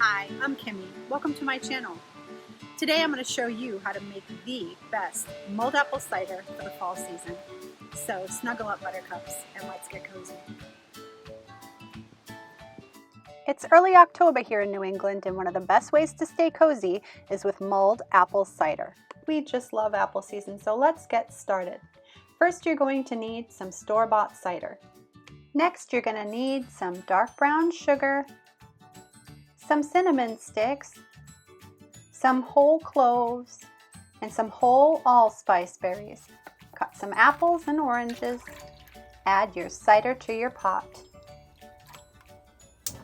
Hi, I'm Kimmi. Welcome to my channel. Today I'm going to show you how to make the best mulled apple cider for the fall season. So snuggle up, buttercups, and let's get cozy. It's early October here in New England, and one of the best ways to stay cozy is with mulled apple cider. We just love apple season, so let's get started. First, you're going to need some store-bought cider. Next, you're going to need some dark brown sugar, some cinnamon sticks, some whole cloves, and some whole allspice berries. Cut some apples and oranges. Add your cider to your pot.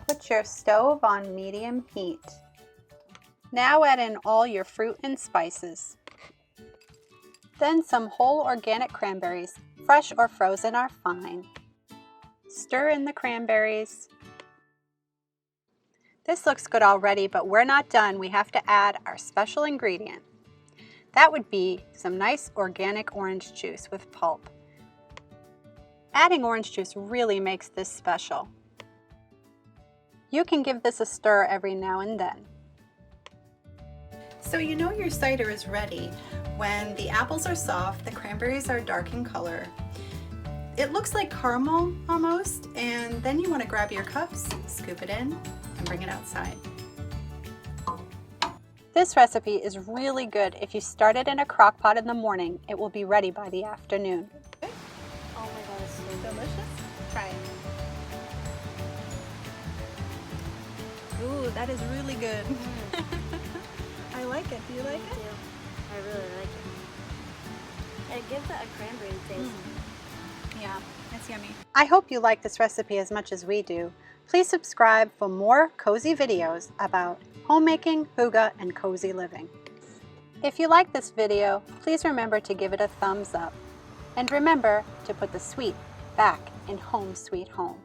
Put your stove on medium heat. Now add in all your fruit and spices. Then some whole organic cranberries, fresh or frozen are fine. Stir in the cranberries. This looks good already, but we're not done. We have to add our special ingredient. That would be some nice organic orange juice with pulp. Adding orange juice really makes this special. You can give this a stir every now and then. So you know your cider is ready when the apples are soft, the cranberries are dark in color. It looks like caramel almost, and then you want to grab your cups, scoop it in, and bring it outside. This recipe is really good if you start it in a crock pot in the morning. It will be ready by the afternoon. Oh my god, it's so Delicious? Try it. Ooh, that is really good. I like it. Do you like it? I really like it. It gives it a cranberry taste. Yeah, it's yummy. I hope you like this recipe as much as we do. Please subscribe for more cozy videos about homemaking, hygge, and cozy living. If you like this video, please remember to give it a thumbs up. And remember to put the sweet back in home sweet home.